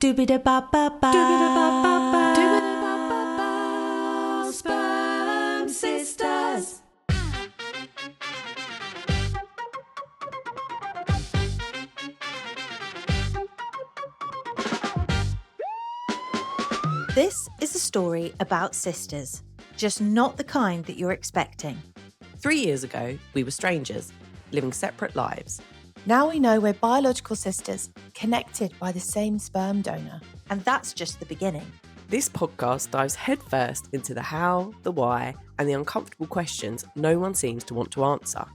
Doobie-da-ba-ba-ba. Doobie-da-ba-ba-ba. Doobie-da-ba-ba-ba. Sperm Sisters. This is a story about sisters, just not the kind that you're expecting. 3 years ago, we were strangers, living separate lives. Now we know we're biological sisters, connected by the same sperm donor. And that's just the beginning. This podcast dives headfirst into the how, the why, and the uncomfortable questions no one seems to want to answer.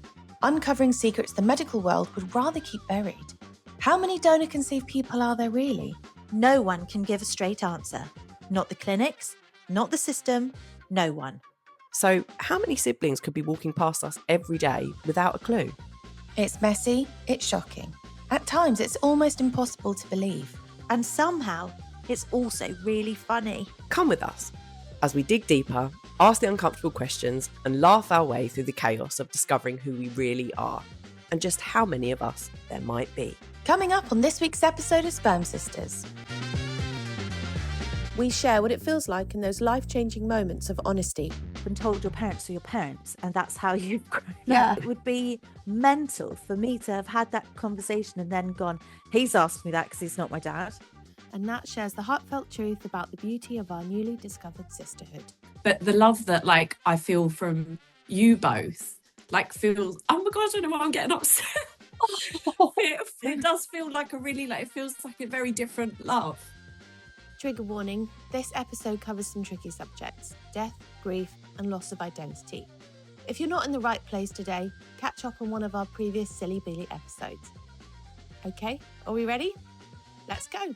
Uncovering secrets the medical world would rather keep buried. How many donor-conceived people are there really? No one can give a straight answer. Not the clinics, not the system, no one. So, how many siblings could be walking past us every day without a clue? It's messy, it's shocking. At times, it's almost impossible to believe. And somehow, it's also really funny. Come with us as we dig deeper, ask the uncomfortable questions, and laugh our way through the chaos of discovering who we really are and just how many of us there might be. Coming up on this week's episode of Sperm Sisters. We share what it feels like in those life-changing moments of honesty. Been told your parents are your parents, and that's how you've grown Yeah. up. It would be mental for me to have had that conversation and then gone, he's asked me that because he's not my dad. And Nat shares the heartfelt truth about the beauty of our newly discovered sisterhood. But the love that I feel from you both feels, oh my god, I don't know why I'm getting upset. it does feel like it feels like a very different love. Trigger warning, this episode covers some tricky subjects: death, grief, and loss of identity. If you're not in the right place today, catch up on one of our previous Silly Billy episodes. Okay, are we ready? Let's go.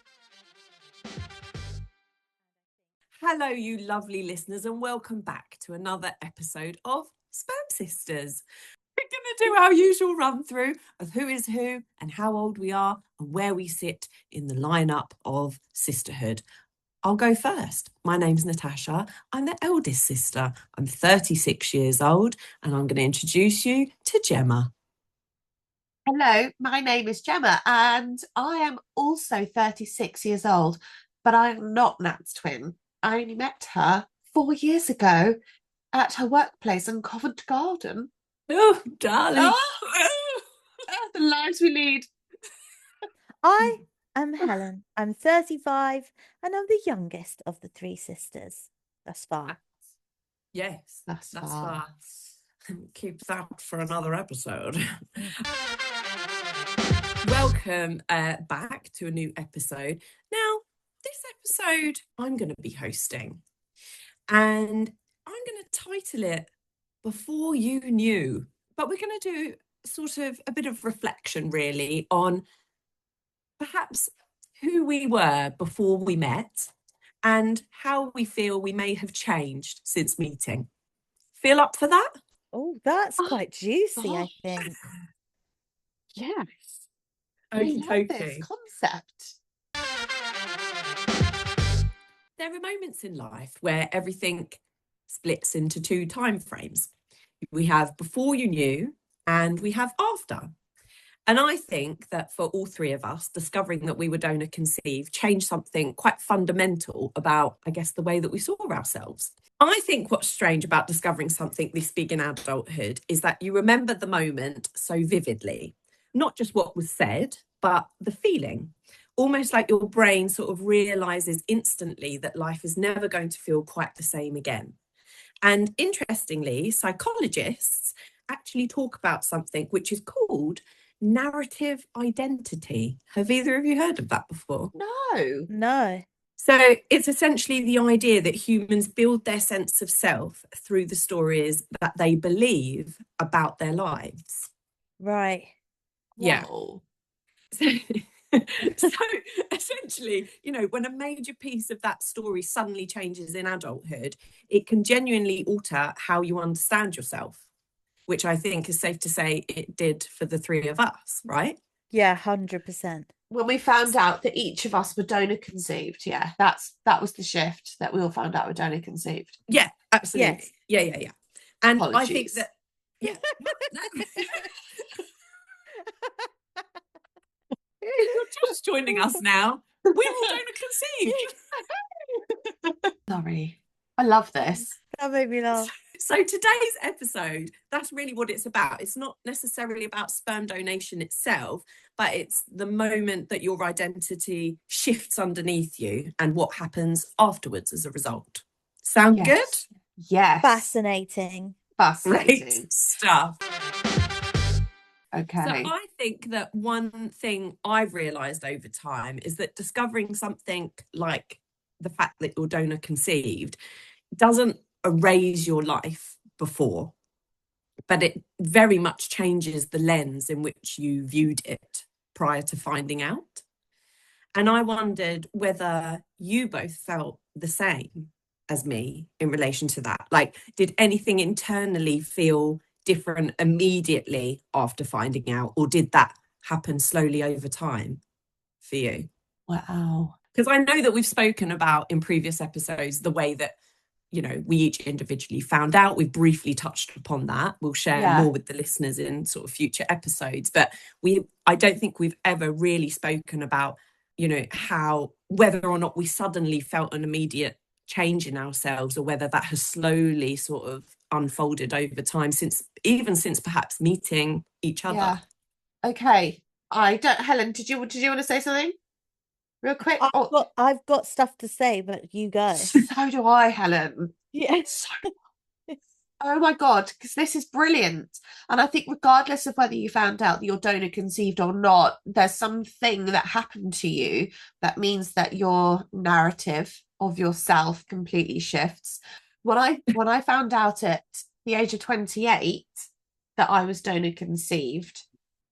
Hello, you lovely listeners, and welcome back to another episode of Sperm Sisters. We're going to do our usual run through of who is who and how old we are and where we sit in the lineup of sisterhood. I'll go first. My name's Natasha. I'm the eldest sister. I'm 36 years old, and I'm going to introduce you to Gemma. Hello, my name is Gemma and I am also 36 years old, but I am not Nat's twin. I only met her 4 years ago at her workplace in Covent Garden. Oh, darling. The lives we lead. I am Helen. I'm 35 and I'm the youngest of the three sisters. Thus far. Yes, That's that's far. Keep that for another episode. Welcome back to a new episode. Now, this episode I'm going to be hosting, and I'm going to title it Before You Knew. But we're going to do sort of a bit of reflection, really, on perhaps who we were before we met and how we feel we may have changed since meeting. Feel up for that? Oh, that's quite juicy, I gosh. think. Yes. I Okie love this dokie. concept. There are moments in life where everything splits into two time frames. We have before you knew and we have after. And I think that for all three of us, discovering that we were donor conceived changed something quite fundamental about, I guess, the way that we saw ourselves. I think what's strange about discovering something this big in adulthood is that you remember the moment so vividly, not just what was said, but the feeling. Almost like your brain sort of realizes instantly that life is never going to feel quite the same again. And interestingly, psychologists actually talk about something which is called narrative identity. Have either of you heard of that before? No. No. So it's essentially the idea that humans build their sense of self through the stories that they believe about their lives. Right. Yeah. Whoa. So essentially, when a major piece of that story suddenly changes in adulthood, it can genuinely alter how you understand yourself, which I think is safe to say it did for the three of us, right? Yeah, 100%. When we found out that each of us were donor conceived, yeah, that was the shift, that we all found out we're donor conceived. Yeah, absolutely. Yes. Yeah. And I think Apologies. that, yeah. If you're just joining us now, We're all donor conceived. Sorry. I love this. That made me laugh. So today's episode, that's really what it's about. It's not necessarily about sperm donation itself, but it's the moment that your identity shifts underneath you and what happens afterwards as a result. Sound Yes. good? Yes. Fascinating. Fascinating. Great stuff. Okay. So I think that one thing I've realised over time is that discovering something like the fact that you're donor conceived doesn't erase your life before, but it very much changes the lens in which you viewed it prior to finding out. And I wondered whether you both felt the same as me in relation to that. Like, did anything internally feel different immediately after finding out, or did that happen slowly over time for you? Wow. Because I know that we've spoken about in previous episodes the way that, you know, we each individually found out. We've briefly touched upon that. We'll share more with the listeners in sort of future episodes. But I don't think we've ever really spoken about, you know, how, whether or not we suddenly felt an immediate change in ourselves, or whether that has slowly sort of unfolded over time, since perhaps meeting each other. Yeah. Okay. Helen, did you want to say something real quick? I've got stuff to say, but you go. So do I, Helen. Yes. Oh my God, because this is brilliant. And I think regardless of whether you found out that you're donor conceived or not, there's something that happened to you that means that your narrative of yourself completely shifts. When I found out at the age of 28 that I was donor conceived,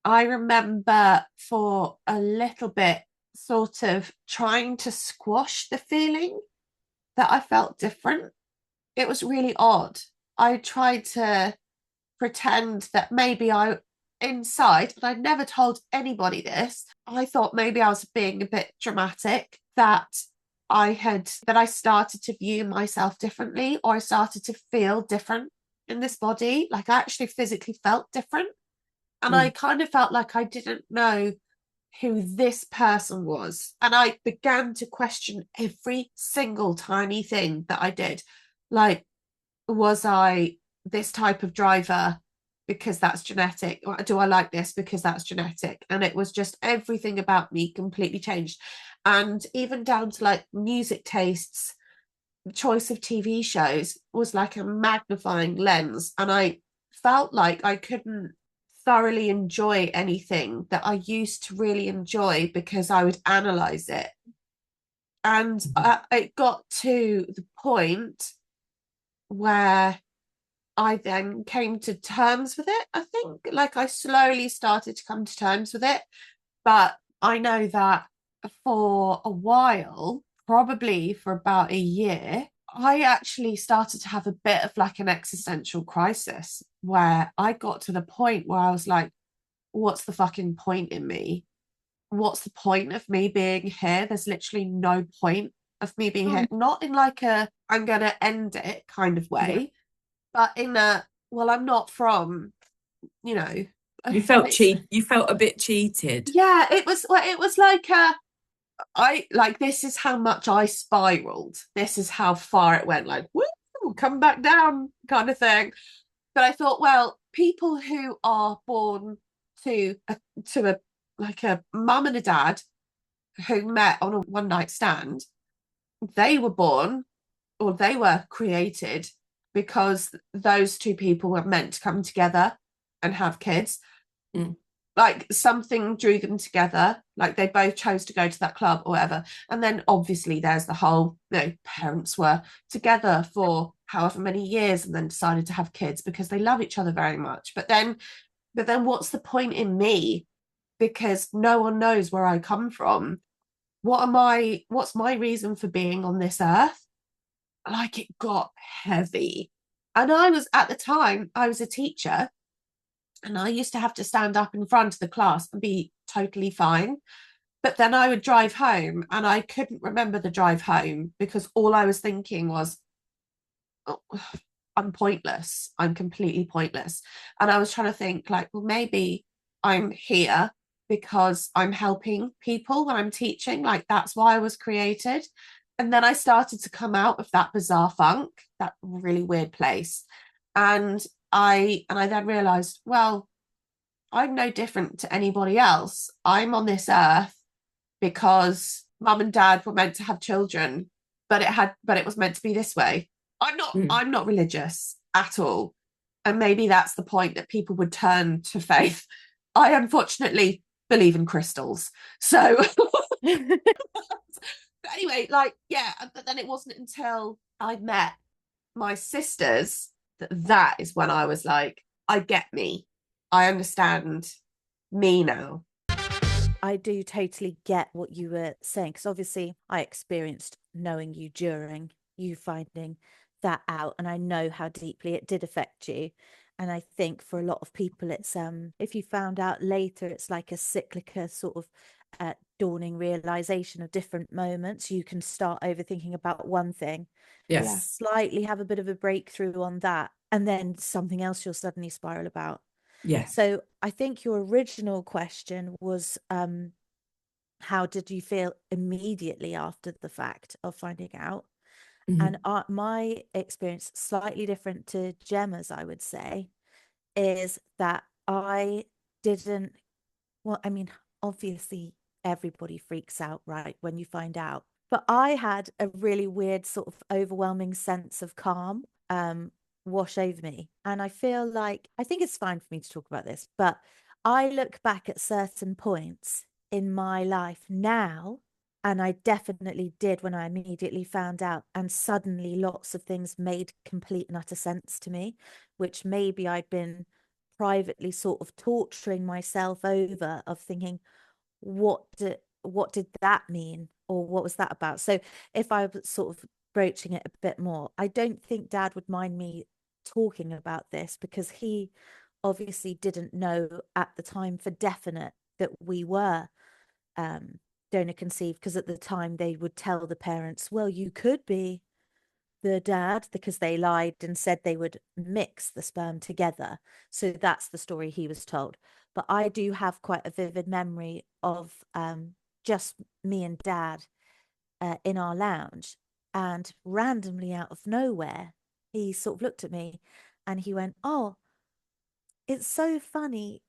I remember for a little bit sort of trying to squash the feeling that I felt different. It was really odd. I tried to pretend that maybe I inside, but I'd never told anybody this. I thought maybe I was being a bit dramatic, that I started to view myself differently, or I started to feel different in this body. Like I actually physically felt different. And I kind of felt like I didn't know who this person was. And I began to question every single tiny thing that I did. Like, was I this type of driver because that's genetic? Or do I like this because that's genetic? And it was just everything about me completely changed. And even down to like music tastes, choice of TV shows was like a magnifying lens. And I felt like I couldn't thoroughly enjoy anything that I used to really enjoy because I would analyze it. And it got to the point where I then came to terms with it. I think like I slowly started to come to terms with it. But I know that for a while, probably for about a year, I actually started to have a bit of like an existential crisis where I got to the point where I was like, what's the fucking point in me? What's the point of me being here? There's literally no point of me being here. Not in like a I'm gonna end it kind of way, but in a well, I'm not from, you know. You felt a bit cheated. Yeah, it was like this is how much I spiraled. This is how far it went, like, woo, come back down kind of thing. But I thought, well, people who are born to a like a mum and a dad who met on a one night stand, they were born, or they were created because those two people were meant to come together and have kids. Like something drew them together, like they both chose to go to that club or whatever. And then obviously there's the whole, you know, parents were together for however many years and then decided to have kids because they love each other very much. But then what's the point in me? Because no one knows where I come from. What's my reason for being on this earth? Like it got heavy. And at the time, I was a teacher. And I used to have to stand up in front of the class and be totally fine. But then I would drive home and I couldn't remember the drive home because all I was thinking was, oh, I'm pointless. I'm completely pointless. And I was trying to think like, well, maybe I'm here because I'm helping people when I'm teaching. Like, that's why I was created. And then I started to come out of that bizarre funk, that really weird place. And I then realized, well, I'm no different to anybody else. I'm on this earth because mum and dad were meant to have children, but it was meant to be this way. I'm not religious at all. And maybe that's the point, that people would turn to faith. I unfortunately believe in crystals. So but anyway, like, yeah, but then it wasn't until I met my sisters that is when I was like, I get me. I understand me now. I do totally get what you were saying, because obviously I experienced knowing you during you finding that out, and I know how deeply it did affect you. And I think for a lot of people, it's if you found out later, it's like a cyclical sort of dawning realization of different moments. You can start overthinking about one thing, Yes. slightly have a bit of a breakthrough on that, and then something else you'll suddenly spiral about. Yes. So I think your original question was, how did you feel immediately after the fact of finding out? Mhm. And my experience, slightly different to Gemma's, I would say, is that I didn't, well, I mean, obviously everybody freaks out, right, when you find out. But I had a really weird sort of overwhelming sense of calm wash over me. And I feel like, I think it's fine for me to talk about this, but I look back at certain points in my life now, and I definitely did when I immediately found out, and suddenly lots of things made complete and utter sense to me, which maybe I'd been privately sort of torturing myself over, of thinking, what did that mean, or what was that about? So if I was sort of broaching it a bit more, I don't think Dad would mind me talking about this, because he obviously didn't know at the time for definite that we were donor conceived, because at the time they would tell the parents, well, you could be the dad, because they lied and said they would mix the sperm together. So that's the story he was told. But I do have quite a vivid memory of just me and Dad in our lounge, and randomly out of nowhere, he sort of looked at me and he went, oh, it's so funny.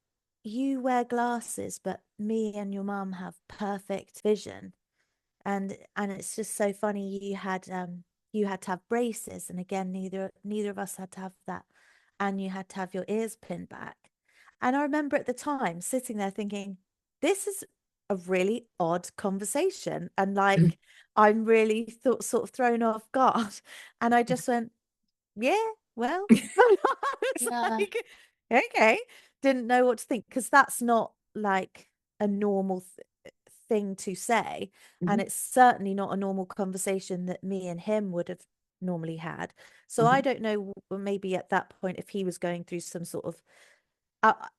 You wear glasses, but me and your mum have perfect vision. And it's just so funny, you had to have braces, and again, neither of us had to have that, and you had to have your ears pinned back. And I remember at the time sitting there thinking, this is a really odd conversation, and like I'm really sort of thrown off guard. And I just went, yeah, well, I was Yeah. like, okay, didn't know what to think, because that's not like a normal thing to say. And Mhm. it's certainly not a normal conversation that me and him would have normally had. So I Mhm. don't know, maybe at that point, if he was going through some sort of,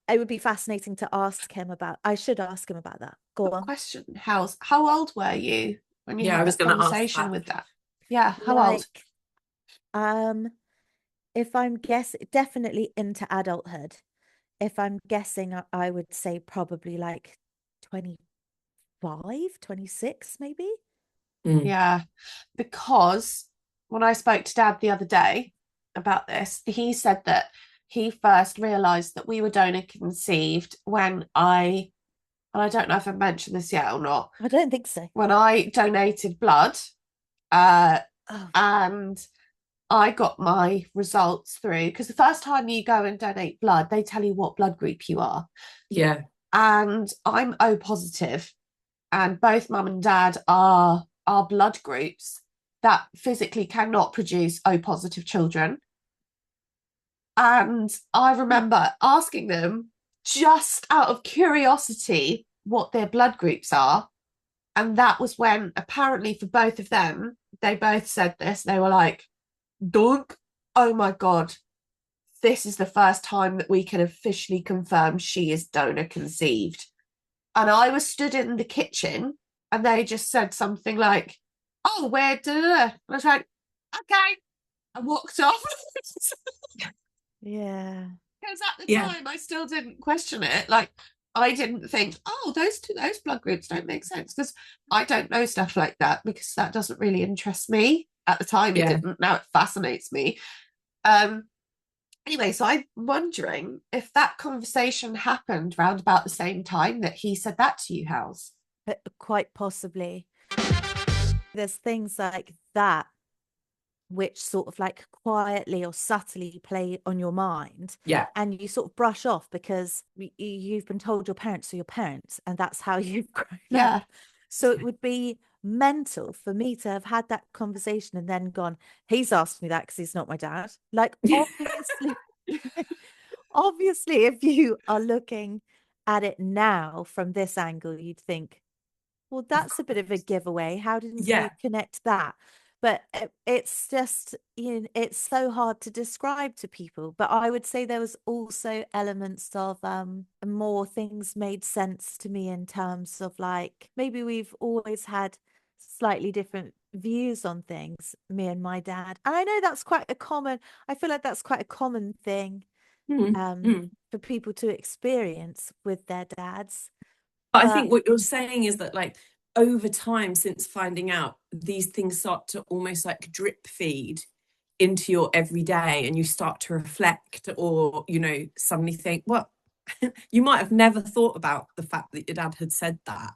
it would be fascinating to ask him about, I should ask him about that. Go on. Question, how old were you when you Yeah, I had was that going to ask conversation that. with that? Yeah, how old? Like, um, if I'm guessing, definitely into adulthood. If I'm guessing, I would say probably like 25, 26, maybe. Mm. Yeah, because when I spoke to Dad the other day about this, he said that he first realized that we were donor conceived when and I don't know if I've mentioned this yet or not, I don't think so. when I donated blood, uh, Oh, and I got my results through, because the first time you go and donate blood, they tell you what blood group you are. Yeah. And I'm O positive, and both mum and dad are blood groups that physically cannot produce O positive children. And I remember asking them, just out of curiosity, what their blood groups are. And that was when, apparently, for both of them, they both said this. They were like, Doug, oh my God, this is the first time that we can officially confirm she is donor conceived. And I was stood in the kitchen, and they just said something like, oh, where, da, da, da. And I was like, okay. I walked off. yeah. Because at the Yeah. time, I still didn't question it. Like, I didn't think, oh, those blood groups don't make sense, because I don't know stuff like that, because that doesn't really interest me. At the time it Yeah. didn't. Now it fascinates me. Um anyway, so I'm wondering if that conversation happened round about the same time that he said that to you, House. But quite possibly. There's things like that which sort of like quietly or subtly play on your mind, Yeah. and you sort of brush off because you've been told your parents are your parents and that's how you've grown Yeah. up. So it would be mental for me to have had that conversation and then gone, he's asked me that because he's not my dad. Like, obviously, obviously, if you are looking at it now from this angle, you'd think, well, that's a bit of a giveaway. How didn't you Yeah. connect that? But it's just, it's so hard to describe to people. But I would say there was also elements of more things made sense to me in terms of like maybe we've always had slightly different views on things, me and my dad. And I know that's quite a common, I feel like that's quite a common thing Mm. for people to experience with their dads. But I But think what you're saying is that, like, over time, since finding out, these things start to almost like drip feed into your everyday, and you start to reflect, or, suddenly think, well, you might have never thought about the fact that your dad had said that.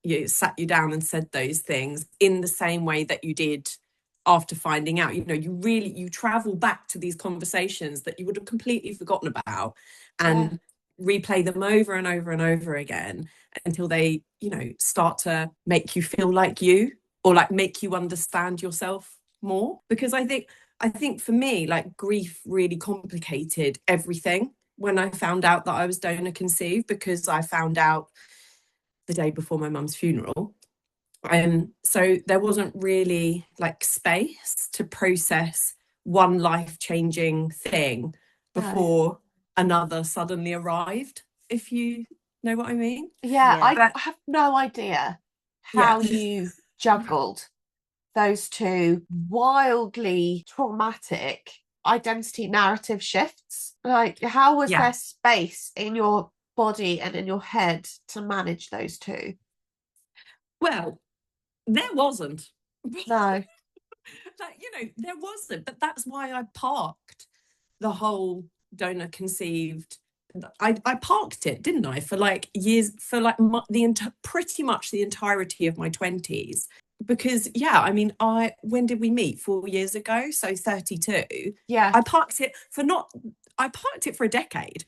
You sat you down and said those things in the same way that you did after finding out. You travel back to these conversations that you would have completely forgotten about, Yeah. and replay them over and over and over again until they start to make you feel like you, or like make you understand yourself more. Because I think for me, like, grief really complicated everything when I found out that I was donor conceived, because I found out the day before my mum's funeral. So there wasn't really like space to process one life-changing thing No. before another suddenly arrived, if you know what I mean. Yeah, yeah. I have no idea Yeah. how you juggled those two wildly traumatic identity narrative shifts. Like, how was Yeah. there space in your body and in your head to manage those two? Well, there wasn't. No. Like, there wasn't, but that's why I parked the whole donor conceived. I parked it, didn't I, for like years, for like pretty much the entirety of my 20s. Because, yeah, I mean, when did we meet? 4 years ago, so 32. Yeah. I parked it for a decade.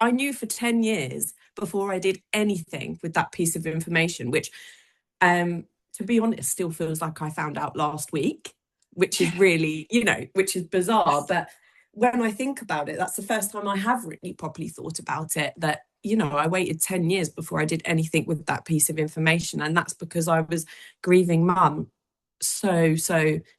I knew for 10 years before I did anything with that piece of information, which, to be honest, still feels like I found out last week, which is really, which is bizarre. But when I think about it, that's the first time I have really properly thought about it, that, I waited 10 years before I did anything with that piece of information. And that's because I was grieving mum so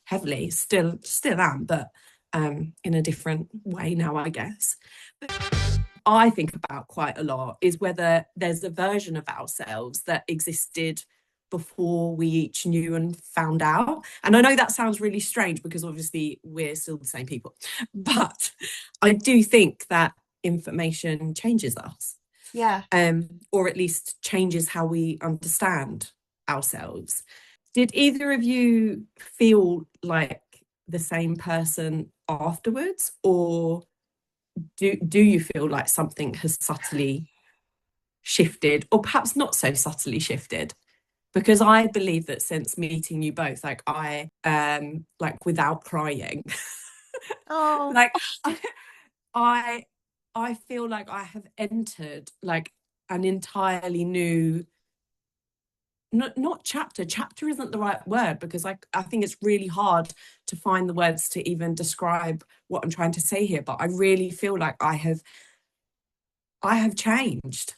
heavily, still am, but in a different way now, I guess. But I think about quite a lot is whether there's a version of ourselves that existed before we each knew and found out. And I know that sounds really strange, because obviously we're still the same people, but I do think that information changes us, Yeah. or at least changes how we understand ourselves. Did either of you feel like the same person afterwards, or do you feel like something has subtly shifted, or perhaps not so subtly shifted? Because I believe that since meeting you both, like, I like, without crying, Oh, like, I I feel like I have entered like an entirely new, not chapter isn't the right word, because I think it's really hard to find the words to even describe what I'm trying to say here, but I really feel like I have changed.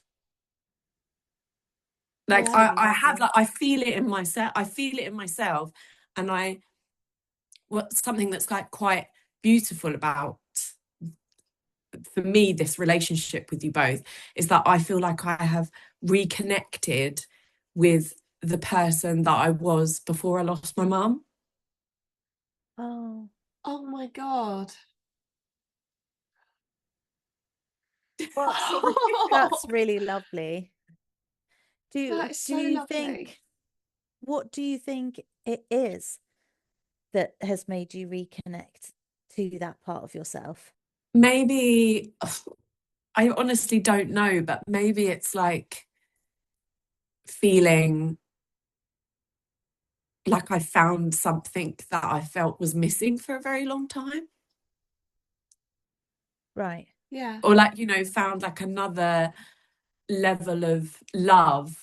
Like, Yeah. I have, like, I feel it in myself. And what's something that's like quite beautiful about, for me, this relationship with you both, is that I feel like I have reconnected with the person that I was before I lost my mum. oh, Oh my God. That's really lovely. That is Do so you lovely. think, what do you think it is that has made you reconnect to that part of yourself? Maybe, I honestly don't know, but maybe it's like feeling like I found something that I felt was missing for a very long time. Right. Yeah. Or like, found like another level of love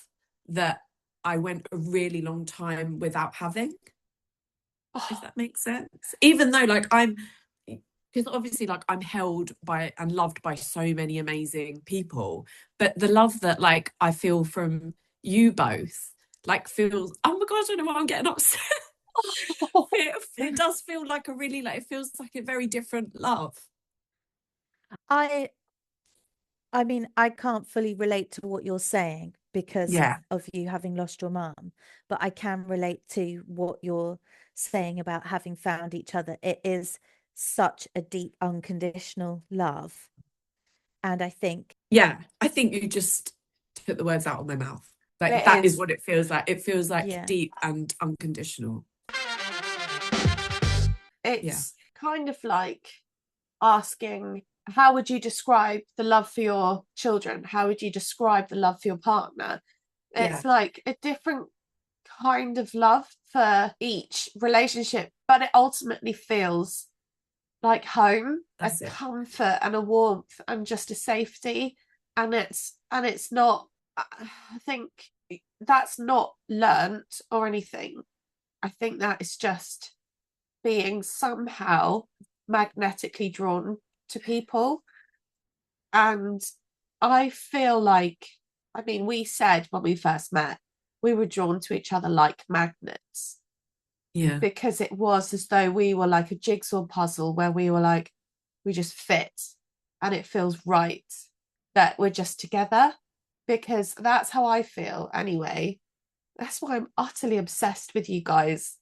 that I went a really long time without having, if that makes sense. Even though like because obviously like I'm held by and loved by so many amazing people, but the love that like I feel from you both like feels, oh my God, I don't know why I'm getting upset. It does feel like a really, like, it feels like a very different love. I I mean, I can't fully relate to what you're saying because Yeah. of you having lost your mum, but I can relate to what you're saying about having found each other. It is such a deep, unconditional love. And I think, Yeah. I think you just took the words out of my mouth. Like It that is is. what it feels like. It feels like yeah, deep and unconditional. Yeah. It's kind of like asking, how would you describe the love for your children? How would you describe the love for your partner? Yeah. It's like a different kind of love for each relationship, but it ultimately feels like home, a That's it. comfort and a warmth and just a safety. And it's not, I think that's not learnt or anything. I think that is just being somehow magnetically drawn to people. And I feel like, I mean, we said when we first met, we were drawn to each other like magnets Yeah. because it was as though we were like a jigsaw puzzle where we were like, we just fit and it feels right that we're just together, because that's how I feel anyway. That's why I'm utterly obsessed with you guys.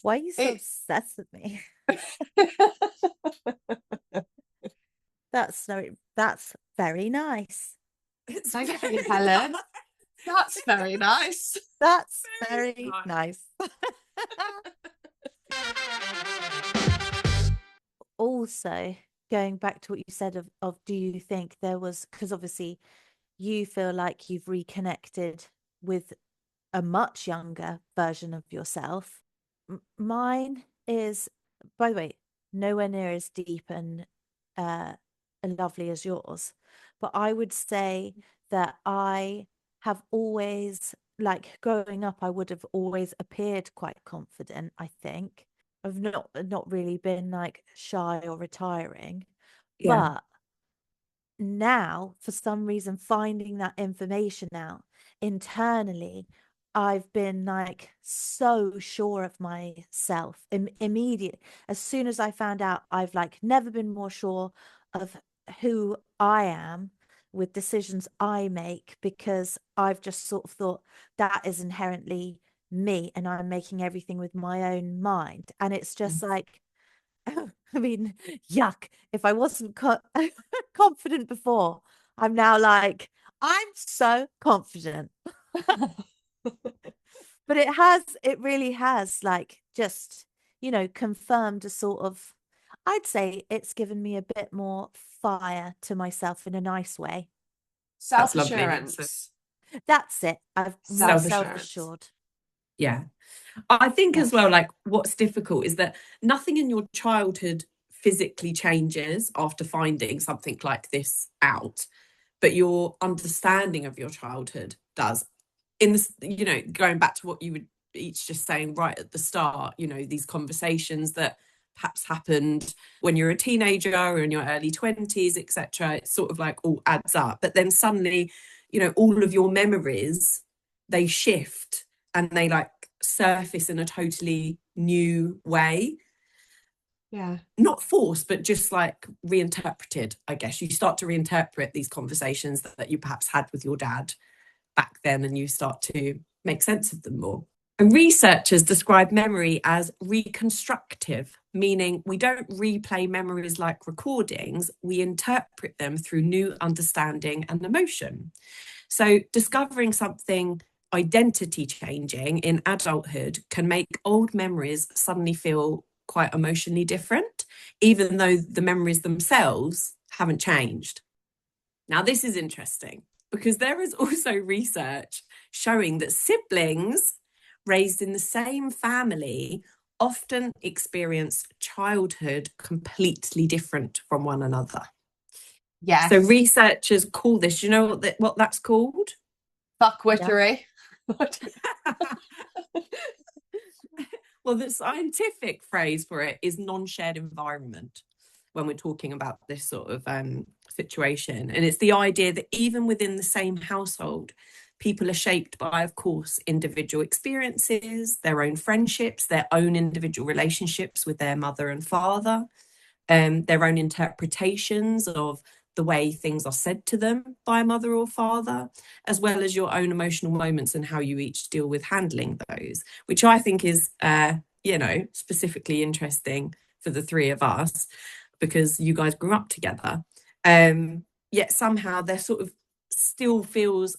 why are you so It, obsessed with me? That's very nice. It's thank very you, Helen. nice. That's very nice. That's Very very nice. nice. Also, going back to what you said of do you think there was, because obviously you feel like you've reconnected with a much younger version of yourself. Mine is, by the way, nowhere near as deep uh, and lovely as yours. But I would say that I have always, like growing up, I would have always appeared quite confident, I think. I've not really been like shy or retiring. Yeah. But now, for some reason, finding that information out internally, I've been like so sure of myself immediate. As soon as I found out, I've like never been more sure of who I am with decisions I make, because I've just sort of thought that is inherently me and I'm making everything with my own mind. And it's just like, I mean, yuck. If I wasn't confident before, I'm now like, I'm so confident. But it really has, like, just, confirmed a sort of, I'd say it's given me a bit more fire to myself in a nice way. That's lovely. So Self-assurance. That's it. I'm more Self-assurance. self-assured. yeah. I think as well, Yes. like what's difficult is that nothing in your childhood physically changes after finding something like this out, but your understanding of your childhood does. In this, going back to what you were each just saying right at the start, these conversations that perhaps happened when you're a teenager or in your early 20s, etc. It sort of like all adds up. But then suddenly, all of your memories, they shift and they like surface in a totally new way. Yeah. Not forced, but just like reinterpreted, I guess. You start to reinterpret these conversations that you perhaps had with your dad back then, and you start to make sense of them more. And researchers describe memory as reconstructive, meaning we don't replay memories like recordings, we interpret them through new understanding and emotion. So discovering something identity changing in adulthood can make old memories suddenly feel quite emotionally different, even though the memories themselves haven't changed. Now, this is interesting because there is also research showing that siblings raised in the same family often experience childhood completely different from one another. Yes. So researchers call this, you know what that's called? Fuckwittery. Well, the scientific phrase for it is non-shared environment when we're talking about this sort of situation. And it's the idea that even within the same household, people are shaped by, of course, individual experiences, their own friendships, their own individual relationships with their mother and father, their own interpretations of the way things are said to them by a mother or father, as well as your own emotional moments and how you each deal with handling those, which I think is, specifically interesting for the three of us because you guys grew up together. Yet somehow there sort of still feels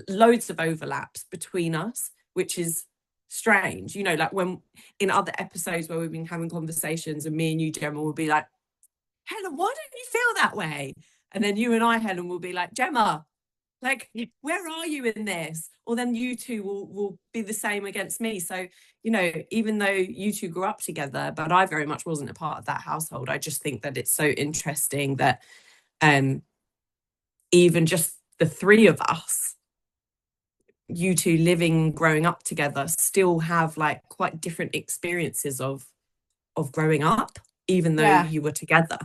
loads of overlaps between us, which is strange. Like when in other episodes where we've been having conversations and me and you, Gemma, will be like, Helen, why don't you feel that way? And then you and I, Helen, will be like, Gemma, like, where are you in this? Or then you two will be the same against me. So, even though you two grew up together, but I very much wasn't a part of that household, I just think that it's so interesting that even just the three of us, you two living, growing up together, still have like quite different experiences of growing up, even though you were together.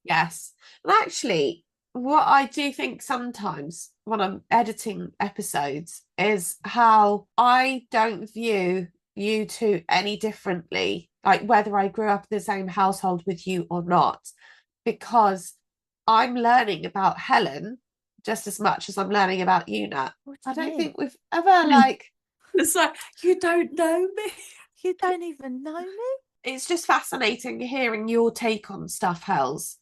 Yes. And actually, what I do think sometimes when I'm editing episodes is how I don't view you two any differently, like whether I grew up in the same household with you or not, because I'm learning about Helen just as much as I'm learning about you, Nat. I don't think we've ever It's like, you don't know me. You don't even know me. It's just fascinating hearing your take on stuff, Hells.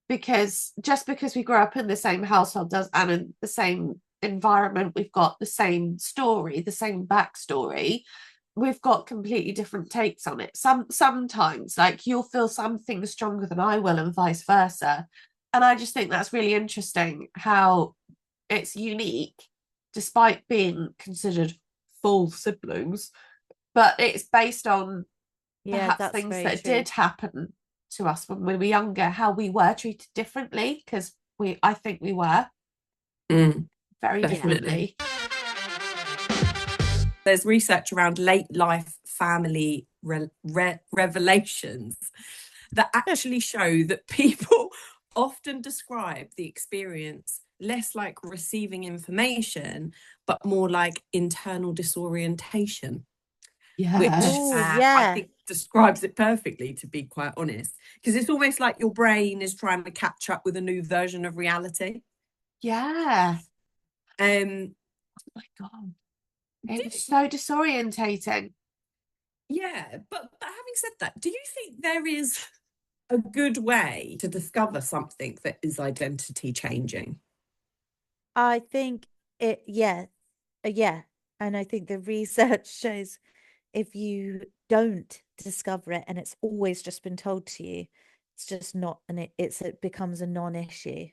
Because just because we grew up in the same household and in the same environment, we've got the same story, the same backstory, we've got completely different takes on it. Sometimes like you'll feel something stronger than I will and vice versa. And I just think that's really interesting how it's unique despite being considered full siblings, but it's based on perhaps things that did happen to us when we were younger, how we were treated differently, because I think we were very differently. There's research around late life family revelations that actually show that people often describe the experience less like receiving information, but more like internal disorientation. Which I think describes it perfectly, to be quite honest, because it's almost like your brain is trying to catch up with a new version of reality. Oh my God. It's so disorientating. Yeah, but having said that, do you think there is a good way to discover something that is identity changing? I think yeah. And I think the research shows if you don't discover it and it's always just been told to you, it's just not, and it becomes a non-issue.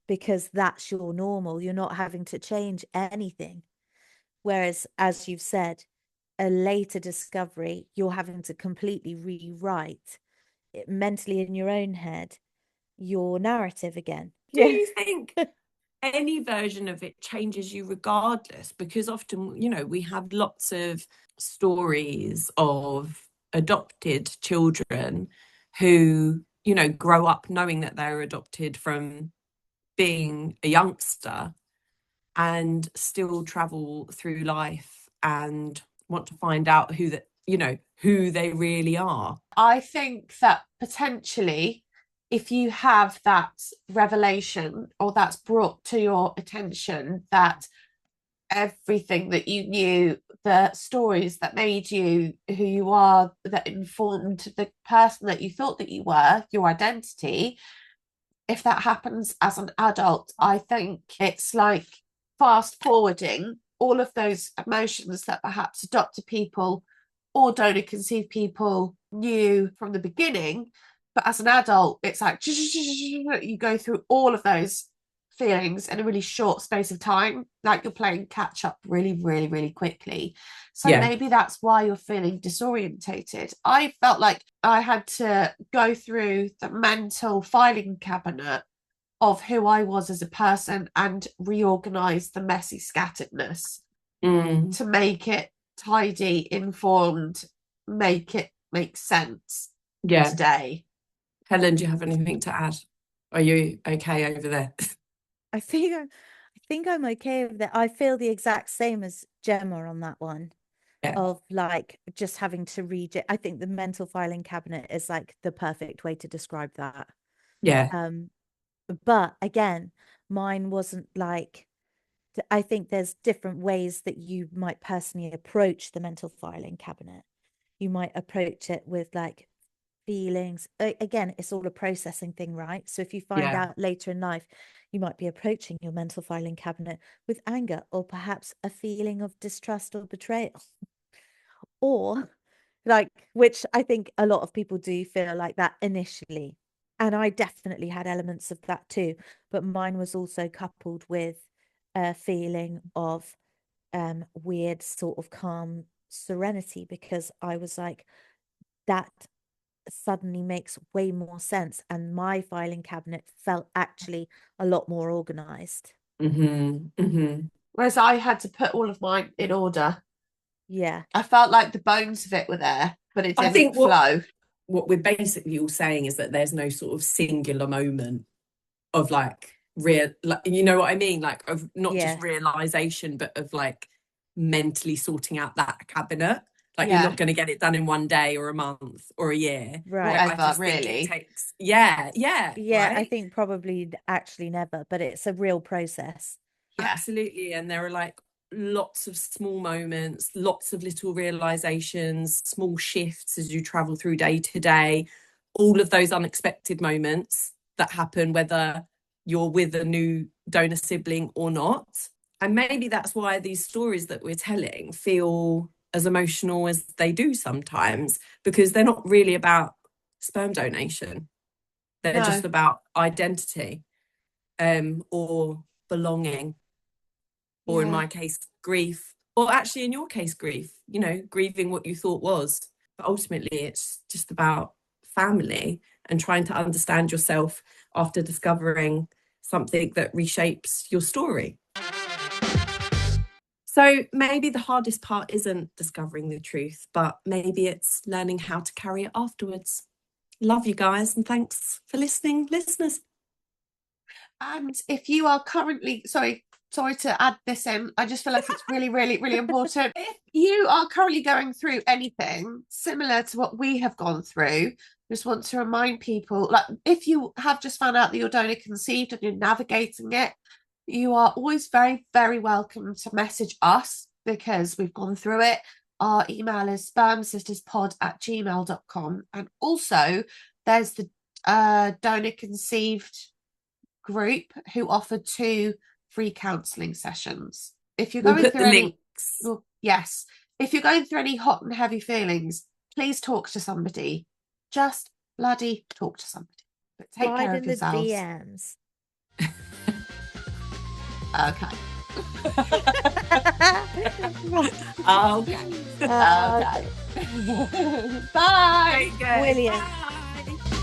Because that's your normal. You're not having to change anything. Whereas, as you've said, a later discovery, you're having to completely rewrite it mentally in your own head, your narrative again. Do you think any version of it changes you regardless? Because often, we have lots of stories of adopted children who, grow up knowing that they're adopted from being a youngster and still travel through life and want to find out who they really are. I think that potentially if you have that revelation or that's brought to your attention that everything that you knew, the stories that made you who you are, that informed the person that you thought that you were, your identity. If that happens as an adult, I think it's like fast forwarding all of those emotions that perhaps adopted people or donor conceived people knew from the beginning. But as an adult, it's like you go through all of those feelings in a really short space of time, like you're playing catch up really, really, really quickly. So Yeah. maybe that's why you're feeling disorientated. I felt like I had to go through the mental filing cabinet of who I was as a person and reorganize the messy scatteredness to make it tidy, informed, make it make sense Yeah. today. Helen, do you have anything to add? Are you okay over there? I think I'm okay with that. I feel the exact same as Gemma on that one. Yeah. Of like just having to read it. I think the mental filing cabinet is like the perfect way to describe that. Yeah. But again, mine wasn't like, I think there's different ways that you might personally approach the mental filing cabinet. You might approach it with like feelings. Again, it's all a processing thing, right? So if you find Yeah. out later in life, you might be approaching your mental filing cabinet with anger or perhaps a feeling of distrust or betrayal. Or like, which I think a lot of people do feel like that initially. And I definitely had elements of that too. But mine was also coupled with a feeling of weird sort of calm serenity, because I was like, that suddenly makes way more sense. And my filing cabinet felt actually a lot more organized. Whereas I had to put all of mine in order. Yeah. I felt like the bones of it were there, but it I didn't think flow. what we're basically all saying is that there's no sort of singular moment of like real, like, you know what I mean? Like of not just Yeah. realization, but of like mentally sorting out that cabinet. Like you're Yeah. not going to get it done in one day or a month or a year. Right. Like, I Whatever, just think it really. takes, yeah, Yeah, I right? think probably actually never, but it's a real process. Yeah. Absolutely. And there are like lots of small moments, lots of little realizations, small shifts as you travel through day to day, all of those unexpected moments that happen, whether you're with a new donor sibling or not. And maybe that's why these stories that we're telling feel as emotional as they do sometimes, because they're not really about sperm donation. They're just No. about identity, or belonging, or in Yeah. my case, grief, or actually in your case, grief, you know, grieving what you thought was. But ultimately, it's just about family and trying to understand yourself after discovering something that reshapes your story. So maybe the hardest part isn't discovering the truth, but maybe it's learning how to carry it afterwards. Love you guys, and thanks for listening, listeners. And if you are currently, sorry to add this in, I just feel like it's really, really, really important. If you are currently going through anything similar to what we have gone through, just want to remind people, like if you have just found out that your donor conceived and you're navigating it, you are always very, very welcome to message us because we've gone through it. Our email is spermsisterspod@gmail.com. And also there's the donor conceived group who offer 2 free counselling sessions. If you're We'll going put through the any, links. well, yes, if you're going through any hot and heavy feelings, please talk to somebody. Just bloody talk to somebody. But take Slide care in of the yourselves. DMs. Okay. Okay. Okay. Bye. Very good. Brilliant. Bye.